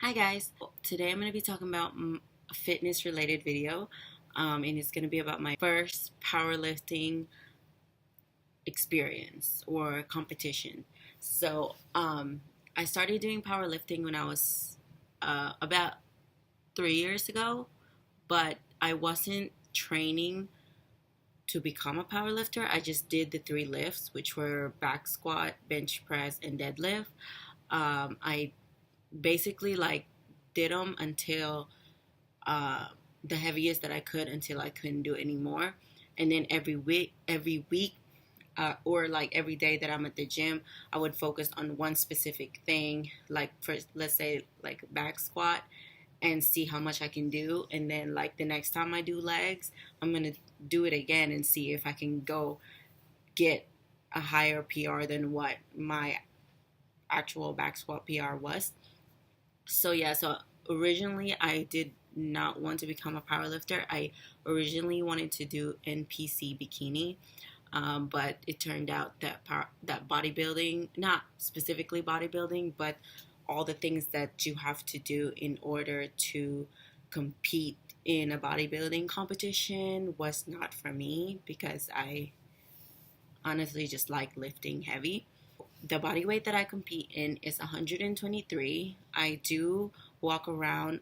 Hi guys, today I'm going to be talking about a fitness related video, and it's going to be about my first powerlifting experience or competition. I started doing powerlifting when I was about 3 years ago, but I wasn't training to become a powerlifter. I just did the three lifts, which were back squat, bench press, and deadlift. I basically did them until uh, the heaviest that I could until I couldn't do it anymore. And then every week, or like every day that I'm at the gym, I would focus on one specific thing, like for let's say like back squat, and see how much I can do. And then like the next time I do legs, I'm gonna do it again and see if I can go get a higher PR than what my actual back squat PR was. So originally I did not want to become a powerlifter. I originally wanted to do NPC bikini, but it turned out that bodybuilding, not specifically bodybuilding, but all the things that you have to do in order to compete in a bodybuilding competition was not for me because I honestly just like lifting heavy. The body weight that I compete in is 123. I do walk around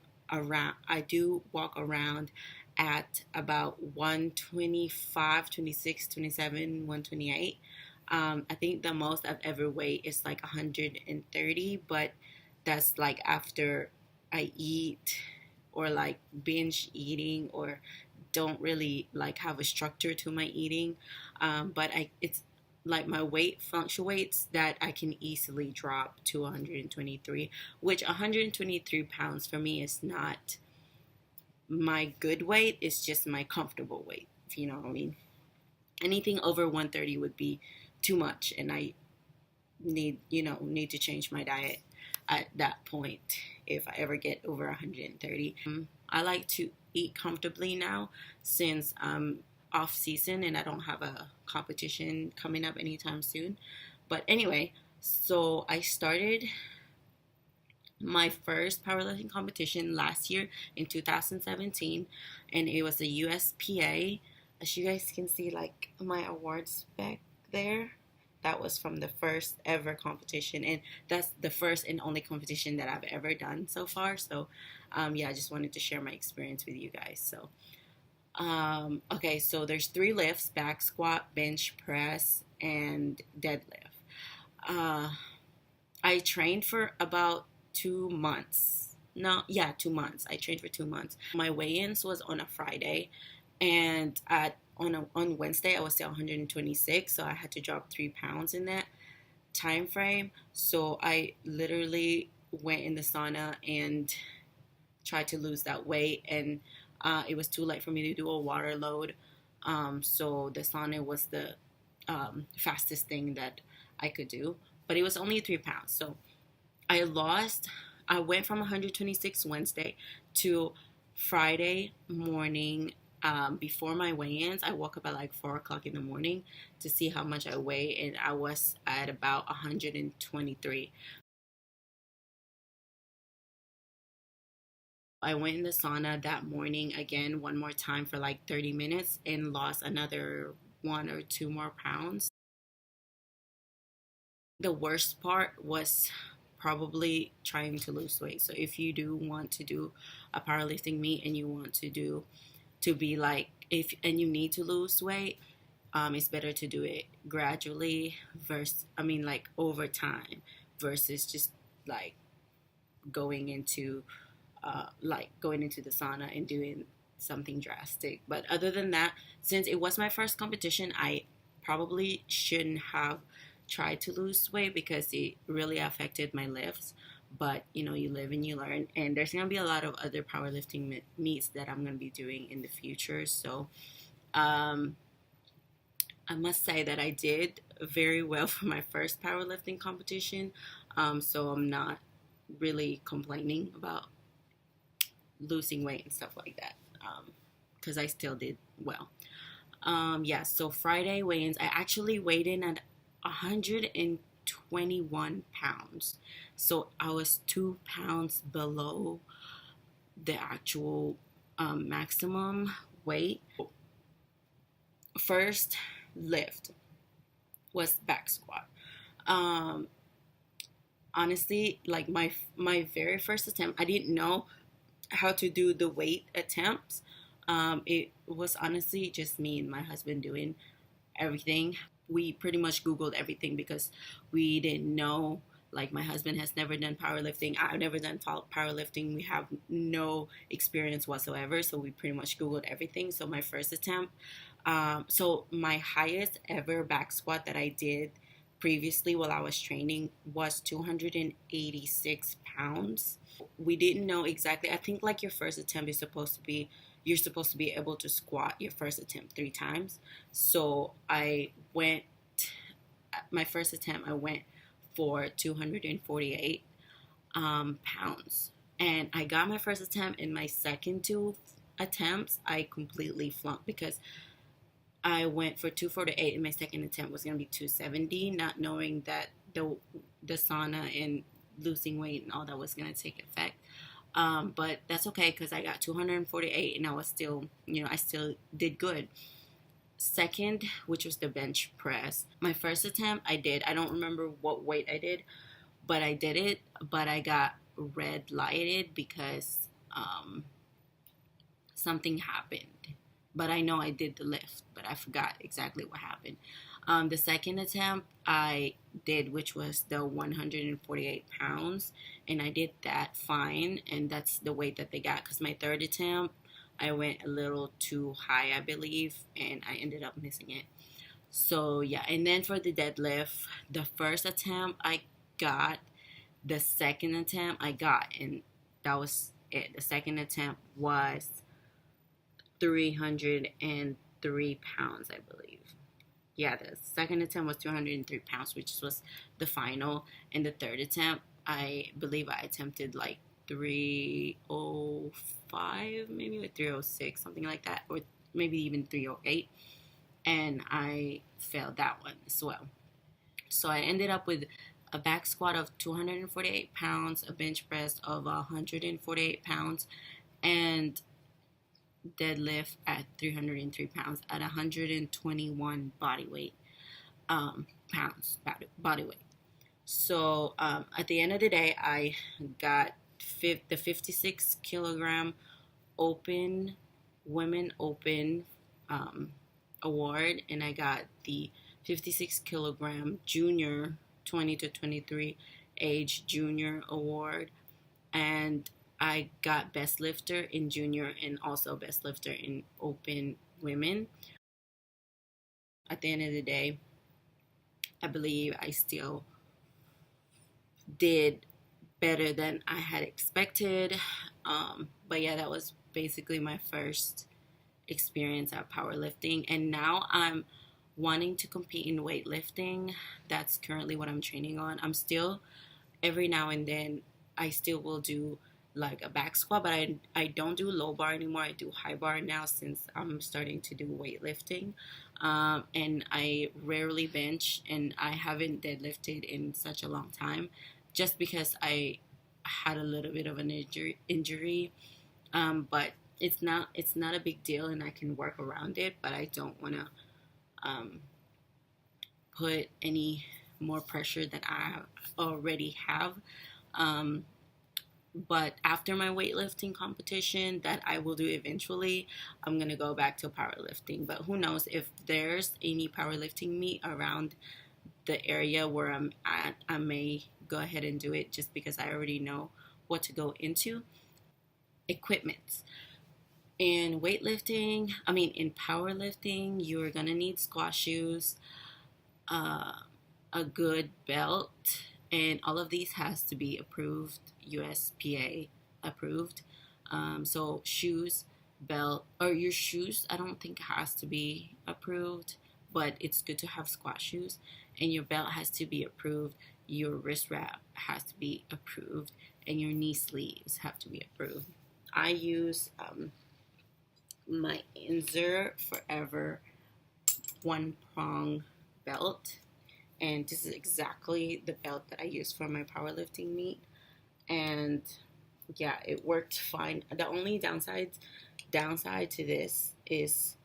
at about 125, 26, 27, 128. I think the most I've ever weighed is like 130, but that's like after I eat or like binge eating or don't really like have a structure to my eating. But it's like my weight fluctuates that I can easily drop to 123, which 123 pounds for me is not my good weight. It's just my comfortable weight, if you know what I mean. Anything over 130 would be too much, and I need to change my diet at that point if I ever get over 130. I like to eat comfortably now since I'm off season and I don't have a competition coming up anytime soon. But anyway, so I started my first powerlifting competition last year in 2017, and it was a USPA. As you guys can see, like my awards back there, that was from the first ever competition, and that's the first and only competition that I've ever done so far. So yeah, I just wanted to share my experience with you guys. Okay, so there's three lifts: back squat, bench press, and deadlift. uh, I trained for about 2 months. No, yeah, 2 months. I trained for 2 months. My weigh-ins was on a Friday, and on Wednesday I was still 126, so I had to drop 3 pounds in that time frame. So I literally went in the sauna and tried to lose that weight, and it was too late for me to do a water load. So the sauna was the fastest thing that I could do, but it was only 3 pounds. So I went from 126 Wednesday to Friday morning. Before my weigh-ins, I woke up at like 4 o'clock in the morning to see how much I weigh, and I was at about 123. I went in the sauna that morning again, one more time for like 30 minutes, and lost another 1 or 2 more pounds. The worst part was probably trying to lose weight. So if you do want to do a powerlifting meet and you want to be like, if and you need to lose weight, it's better to do it gradually like over time versus just like going into going into the sauna and doing something drastic. But other than that, since it was my first competition, I probably shouldn't have tried to lose weight because it really affected my lifts. But you live and you learn, and there's gonna be a lot of other powerlifting meets that I'm gonna be doing in the future. So um, I must say that I did very well for my first powerlifting competition. So I'm not really complaining about losing weight and stuff like that, because I still did well. Yeah, so Friday weigh-ins, I actually weighed in at 121 pounds. So I was 2 pounds below the actual maximum weight. First lift was back squat. Um, Honestly, like my very first attempt, I didn't know how to do the weight attempts. It was honestly just me and my husband doing everything. We pretty much Googled everything because we didn't know. Like, my husband has never done powerlifting. I've never done powerlifting. We have no experience whatsoever. So we pretty much Googled everything. So my first attempt, so my highest ever back squat that I did previously while I was training was 286 pounds. We didn't know exactly. I think like your first attempt is supposed to be, you're supposed to be able to squat your first attempt 3 times. So my first attempt, I went for 248 pounds. And I got my first attempt. In my second 2 attempts, I completely flunked because I went for 248 and my second attempt was going to be 270, not knowing that the sauna and losing weight and all that was going to take effect. But that's okay because I got 248 and I was still, I still did good. Second, which was the bench press. My first attempt, I don't remember what weight I did, but I did it, but I got red lighted because something happened. But I know I did the lift, but I forgot exactly what happened. The second attempt I did, which was the 148 pounds, and I did that fine, and that's the weight that they got. Because my third attempt, I went a little too high, I believe, and I ended up missing it. So yeah, and then for the deadlift, the first attempt I got, the second attempt I got, and that was it. The second attempt was 303 pounds, I believe. Yeah, the second attempt was 203 pounds, which was the final. And the third attempt, I believe I attempted like 305, maybe, or 306, something like that, or maybe even 308. And I failed that one as well. So I ended up with a back squat of 248 pounds, a bench press of 148 pounds, and deadlift at 303 pounds at 121 body weight pounds body weight. So at the end of the day, I got the 56 kilogram open women open award, and I got the 56 kilogram junior 20 to 23 age junior award, and I got best lifter in junior and also best lifter in open women. At the end of the day, I believe I still did better than I had expected. But yeah, that was basically my first experience at powerlifting. And now I'm wanting to compete in weightlifting. That's currently what I'm training on. I'm still, every now and then, I still will do like a back squat, but I don't do low bar anymore. I do high bar now since I'm starting to do weightlifting. And I rarely bench, and I haven't deadlifted in such a long time just because I had a little bit of an injury. But it's not a big deal, and I can work around it, but I don't want to put any more pressure than I already have. But after my weightlifting competition that I will do eventually, I'm going to go back to powerlifting. But who knows, if there's any powerlifting meet around the area where I'm at, I may go ahead and do it just because I already know what to go into. Equipment. In powerlifting, you're going to need squat shoes, a good belt, and all of these has to be approved, USPA approved. So shoes, belt, or your shoes, I don't think has to be approved, but it's good to have squat shoes. And your belt has to be approved. Your wrist wrap has to be approved, and your knee sleeves have to be approved. I use my Inzer Forever one prong belt, and this is exactly the belt that I use for my powerlifting meet. And yeah, it worked fine. The only downside to this is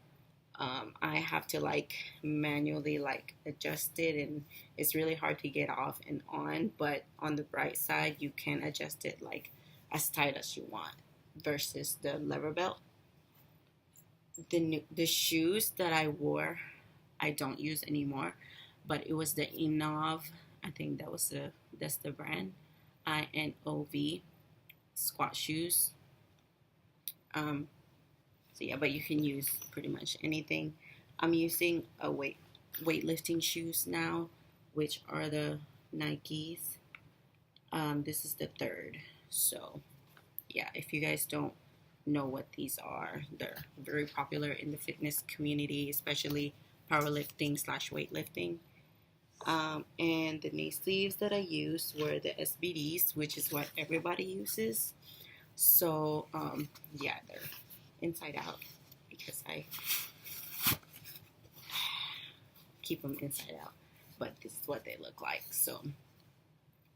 I have to like manually like adjust it, and it's really hard to get off and on. But on the bright side, you can adjust it like as tight as you want versus the lever belt. The shoes that I wore, I don't use anymore, but it was the Inov. I think that's the brand, INOV squat shoes. So yeah, but you can use pretty much anything. I'm using a weightlifting shoes now, which are the Nikes. This is the third. So yeah, if you guys don't know what these are, they're very popular in the fitness community, especially powerlifting / weightlifting. And the knee sleeves that I used were the SBDs, which is what everybody uses. So yeah, they're inside out because I keep them inside out, but this is what they look like. So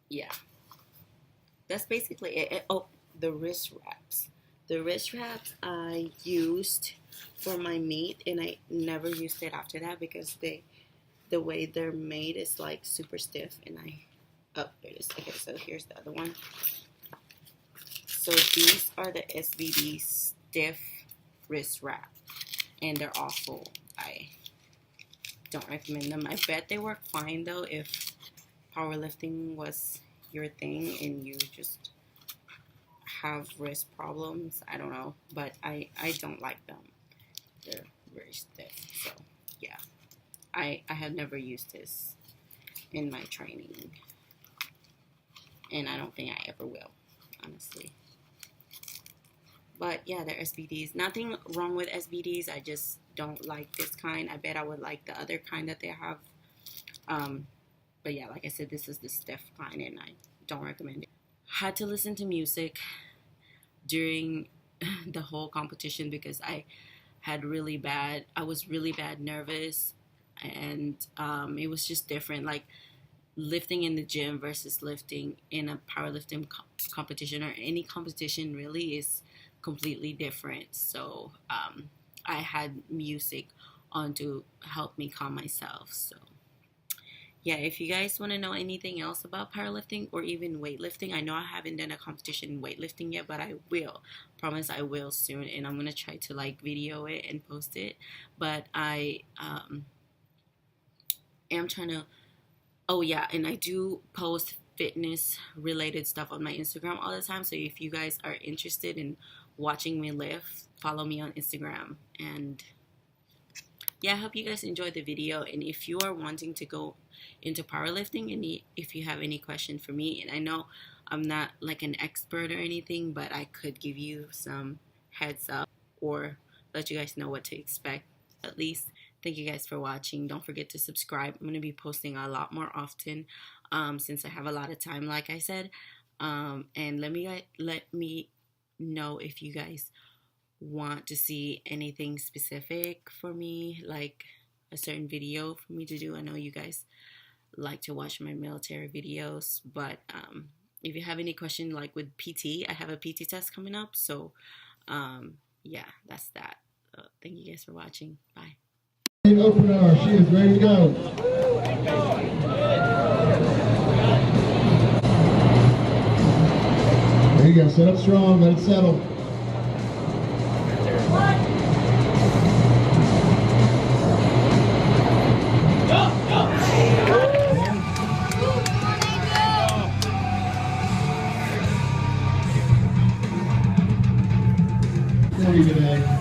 yeah, that's basically it. Oh, the wrist wraps. The wrist wraps I used for my meet, and I never used it after that because the way they're made is like super stiff, and there it is. Okay, so here's the other one. So these are the SBD stiff wrist wrap, and they're awful. I don't recommend them. I bet they work fine though if powerlifting was your thing and you just have wrist problems. I don't know, but I don't like them. They're very stiff. So yeah, I have never used this in my training, and I don't think I ever will, honestly. But yeah, they're SBDs. Nothing wrong with SBDs. I just don't like this kind. I bet I would like the other kind that they have. But yeah, like I said, this is the stiff kind, and I don't recommend it. Had to listen to music during the whole competition because I was really bad nervous, and it was just different. Like lifting in the gym versus lifting in a powerlifting competition, or any competition really, is completely different. So I had music on to help me calm myself. So yeah, if you guys want to know anything else about powerlifting or even weightlifting, I know I haven't done a competition in weightlifting yet, but I will. Promise I will soon, and I'm gonna try to like video it and post it. But I am trying to. Oh yeah, and I do post fitness related stuff on my Instagram all the time. So if you guys are interested in watching me lift, follow me on Instagram. And yeah, I hope you guys enjoyed the video. And if you are wanting to go into powerlifting, and if you have any question for me, and I know I'm not like an expert or anything, but I could give you some heads up or let you guys know what to expect at least. Thank you guys for watching. Don't forget to subscribe. I'm going to be posting a lot more often since I have a lot of time, like I said. And let me know if you guys want to see anything specific for me, like a certain video for me to do. I know you guys like to watch my military videos, but if you have any question, like with PT, I have a PT test coming up. So yeah, that's that. Thank you guys for watching. Bye. Opener, she is ready to go. There you go, set up strong, let it settle. For you today.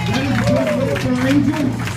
That is a good lift for Angel.